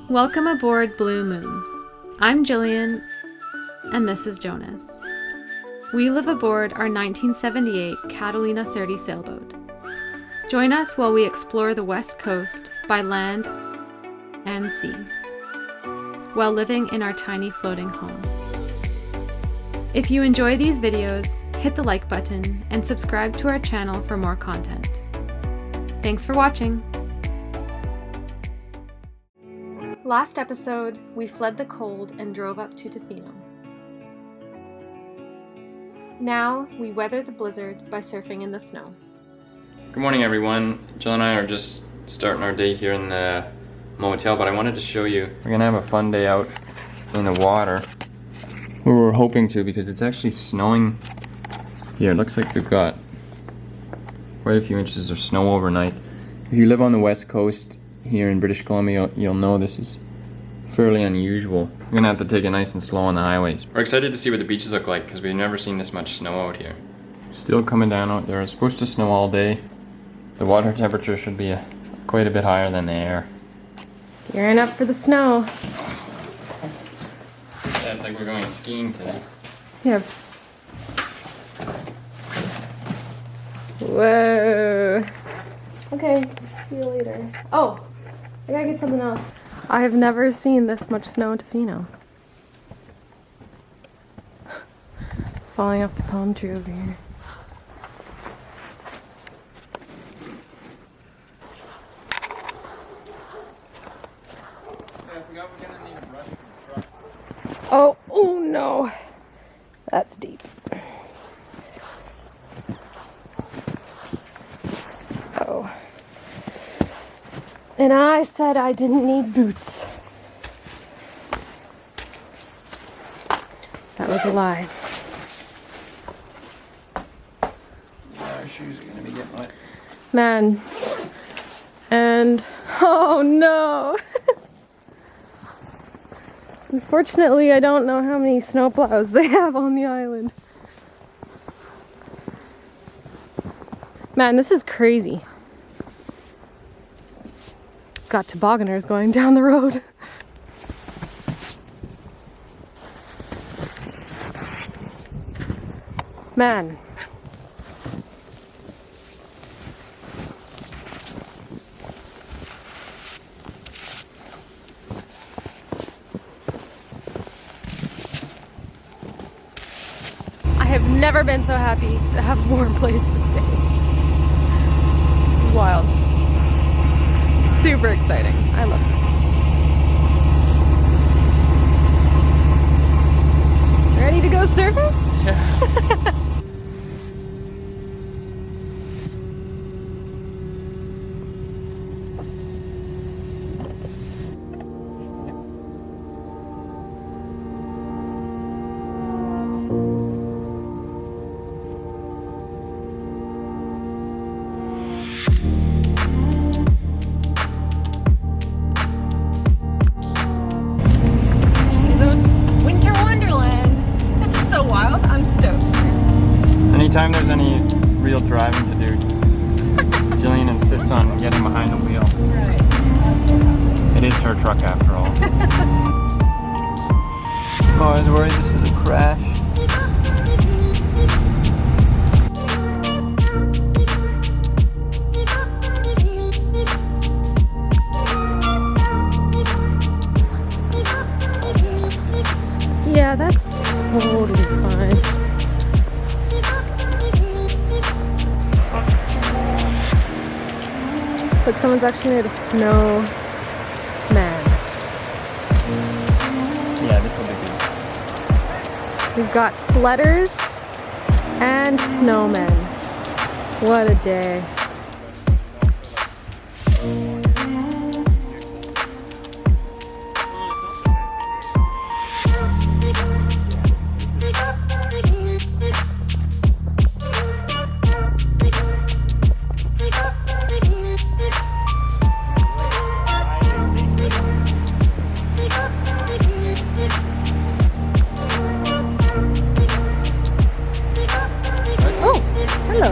Welcome aboard Blue Moon. I'm Jillian, and this is Jonas. We live aboard our 1978 Catalina 30 sailboat. Join us while we explore the West Coast by land and sea, while living in our tiny floating home. If you enjoy these videos, hit the like button and subscribe to our channel for more content. Thanks for watching! Last episode, we fled the cold and drove up to Tofino. Now, we weather the blizzard by surfing in the snow. Good morning, everyone. Jill and I are just starting our day here in the motel, but I wanted to show you. We're gonna have a fun day out in the water. We were hoping to because it's actually snowing here. It looks like we've got quite a few inches of snow overnight. If you live on the west coast here in British Columbia, you'll know this is fairly unusual. We're gonna have to take it nice and slow on the highways. We're excited to see what the beaches look like because we've never seen this much snow out here. Still coming down out there. It's supposed to snow all day. The water temperature should be quite a bit higher than the air. Gearing up for the snow. Yeah, it's like we're going skiing today. Yep. Whoa. Okay, see you later. Oh, I gotta get something else. I have never seen this much snow in Tofino. Falling off the palm tree over here. Oh no, that's deep. Oh. And I said I didn't need boots. That was a lie. Yeah, our shoes are gonna be getting wet. Man. And, oh no! Unfortunately, I don't know how many snowplows they have on the island. Man, this is crazy. Got tobogganers going down the road. Man. I have never been so happy to have a warm place to stay. This is wild. Super exciting. I love this. Ready to go surfing? Yeah. Anytime there's any real driving to do, Jillian insists on getting behind the wheel. Right. It is her truck after all. Oh, I was worried this was a crash. Yeah, that's totally fine. Look, someone's actually made a snowman. Yeah, this will be good. We've got sledders and snowmen. What a day. Oh, hello.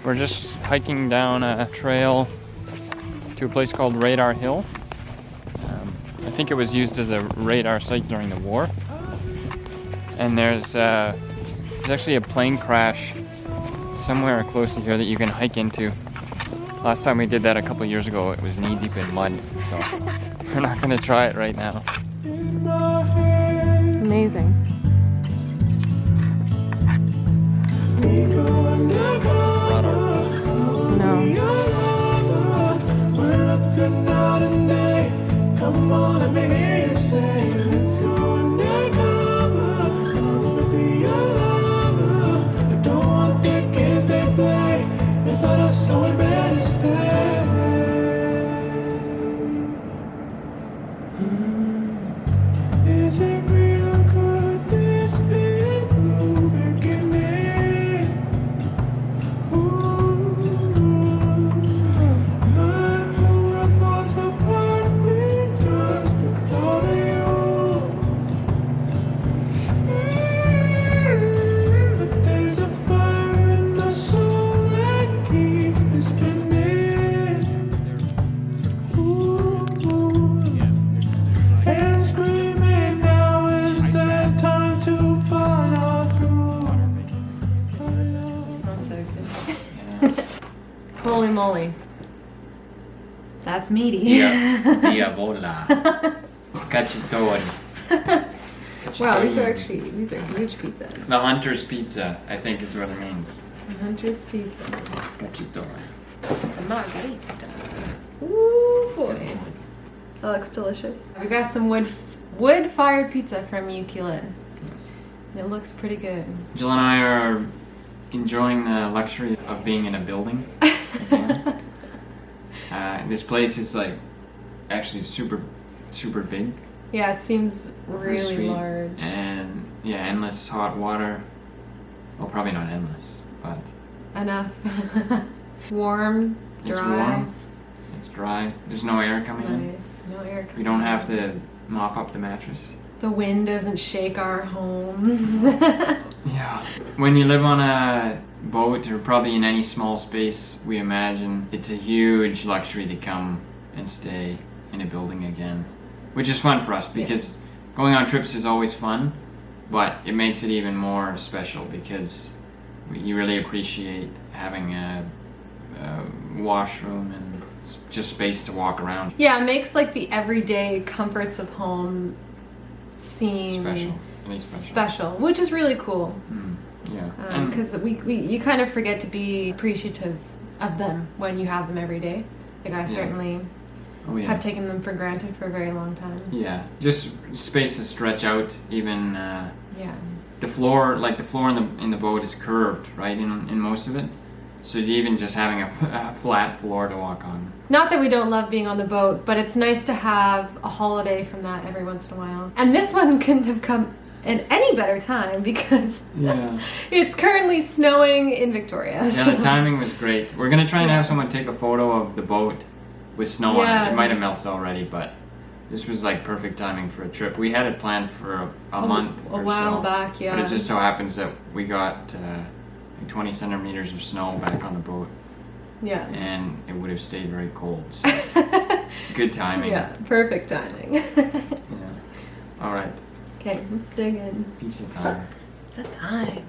We're just hiking down a trail to a place called Radar Hill. I think it was used as a radar site during the war. And there's actually a plane crash somewhere close to here that you can hike into. Last time we did that a couple years ago, it was knee deep in mud, so we're not gonna try it right now. Amazing. No. Come on, let me hear you say, let's go undercover. I'm gonna be your lover. I don't want the games they play. It's not us, so we better stay. Is it real? Could this be a new beginning? Ooh, my whole world falls apart with just the thought of you. But there's a fire in my soul that keeps me spinning. Ooh, and screaming, now is the time to follow through. Smells so good. Holy moly. That's meaty. Diavola. Cacciatore. Wow, these are huge pizzas. The Hunter's Pizza, I think is what it means. Hunter's pizza. Cacciatore. A margarita. Ooh boy. That looks delicious. We got some wood-fired pizza from Ukulele. It looks pretty good. Jill and I are enjoying the luxury of being in a building again. This place is like actually super big. Yeah, it seems really Sweet. large. And yeah, endless hot water. Well, probably not endless, but Enough. Warm, dry. it's warm. It's dry. There's no air coming in. Nice. No air coming We don't have in. to mop up the mattress. The wind doesn't shake our home. Yeah. When you live on a boat or probably in any small space, we imagine it's a huge luxury to come and stay in a building again, which is fun for us because going on trips is always fun, but it makes it even more special because you really appreciate having a washroom and just space to walk around. Yeah, it makes like the everyday comforts of home seem Special. Really special. which is really cool. Yeah. Because you kind of forget to be appreciative of them when you have them every day. Like I certainly have taken them for granted for a very long time. Yeah, just space to stretch out. Even Yeah. the floor in the boat is curved, right? In most of it, so even just having a flat floor to walk on. Not that we don't love being on the boat, but it's nice to have a holiday from that every once in a while. And this one couldn't have come at any better time because it's currently snowing in Victoria. Yeah, so. the timing was great. We're gonna try and have someone take a photo of the boat with snow on it. It might have melted already, but this was like perfect timing for a trip. We had it planned for a month or so. A while back, yeah. But it just so happens that we got like 20 centimeters of snow back on the boat. Yeah. And it would have stayed very cold. So good timing. Yeah, perfect timing. Yeah. All right. Okay, let's dig in. Pizza time. It's a time.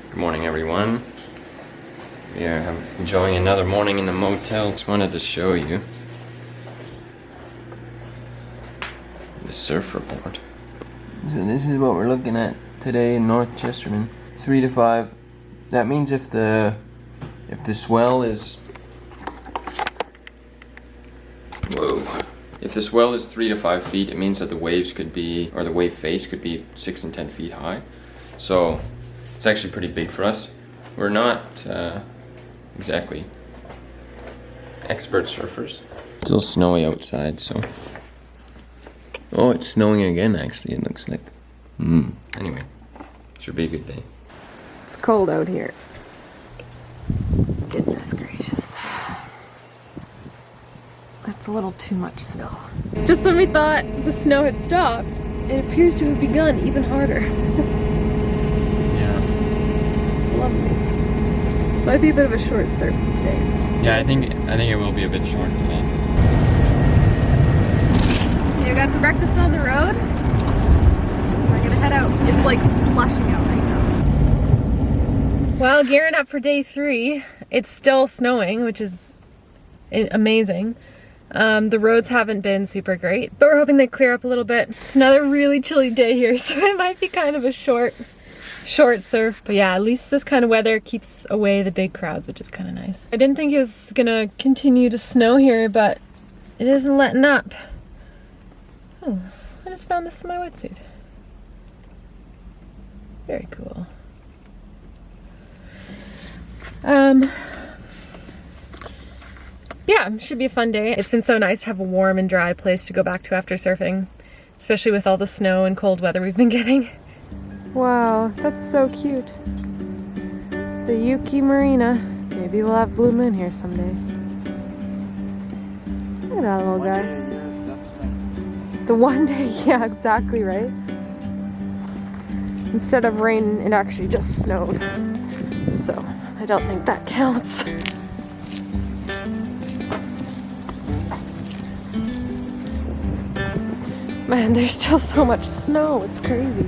Good morning, everyone. We are enjoying another morning in the motel. Just wanted to show you the surfer board. So this is what we're looking at today in North Chesterton. 3 to 5. That means if the swell is If the swell is 3 to 5 feet, it means that the waves could be, or the wave face could be 6 and 10 feet high. So it's actually pretty big for us. We're not exactly expert surfers. It's still snowy outside, so. Oh, it's snowing again, actually, it looks like. Anyway, should be a good day. It's cold out here. Goodness gracious. That's a little too much snow. Just when we thought the snow had stopped, it appears to have begun even harder. Yeah. Lovely. Might be a bit of a short surf today. Yeah, I think it will be a bit short today. You got some breakfast on the road? We're gonna head out. It's like slushing out right now. Well, gearing up for day 3. It's still snowing, which is amazing. The roads haven't been super great, but we're hoping they clear up a little bit. It's another really chilly day here, so it might be kind of a short surf. But yeah, at least this kind of weather keeps away the big crowds, which is kind of nice. I didn't think it was gonna continue to snow here, but it isn't letting up. Oh, I just found this in my wetsuit. Very cool. Yeah, should be a fun day. It's been so nice to have a warm and dry place to go back to after surfing, especially with all the snow and cold weather we've been getting. Wow, that's so cute. The Yuki Marina. Maybe we'll have blue moon here someday. Look at that little guy. The one day, yeah, exactly right. Instead of rain, it actually just snowed. So, I don't think that counts. Man, there's still so much snow, it's crazy.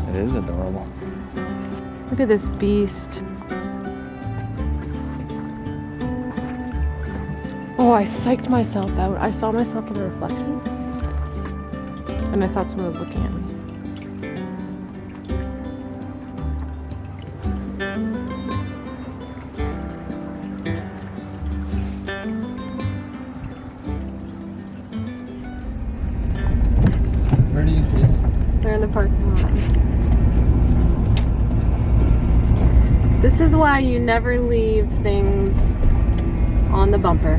It is adorable. Look at this beast. Oh, I psyched myself out. I saw myself in the reflection. And I thought someone was looking at me. Where do you see it? They're in the parking lot. This is why you never leave things on the bumper.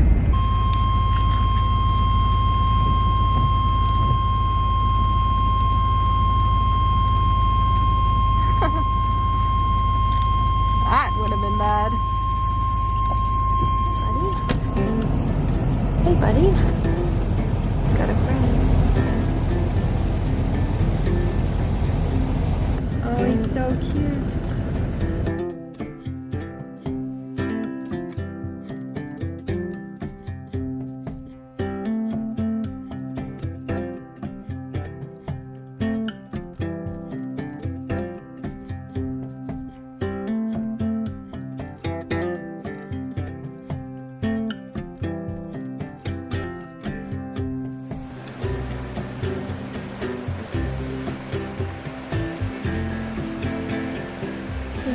That would have been bad. Buddy? Hey, buddy. Got a friend. Oh, he's so cute.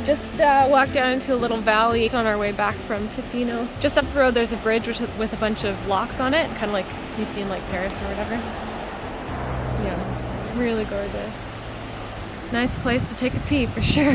Just walked down into a little valley on our way back from Tofino. Just up the road there's a bridge with a bunch of locks on it, kind of like you see in like Paris or whatever. Yeah, really gorgeous. Nice place to take a pee for sure.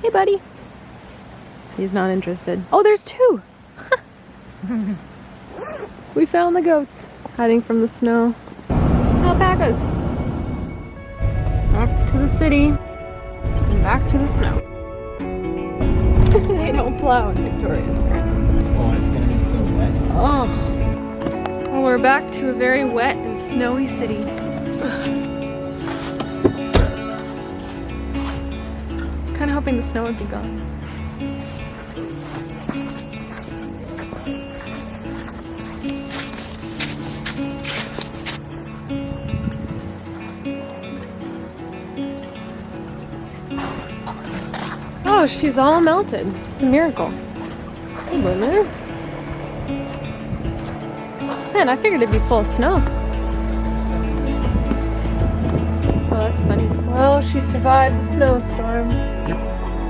Hey, buddy. He's not interested. Oh, there's two. We found the goats hiding from the snow. Alpacas. Back to the city and back to the snow. They don't plow in Victoria. Oh, it's gonna be so wet. Oh. Well, we're back to a very wet and snowy city. I was kind of hoping the snow would be gone. Oh, she's all melted. It's a miracle. Hey, Blue Moon. Man, I figured it'd be full of snow. Oh, that's funny. Well, she survived the snowstorm. Yep.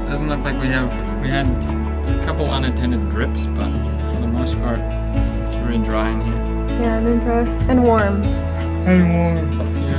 Doesn't look like we had a couple unattended drips, but for the most part, it's very dry in here. Yeah, I'm impressed. And warm. And warm. Yeah.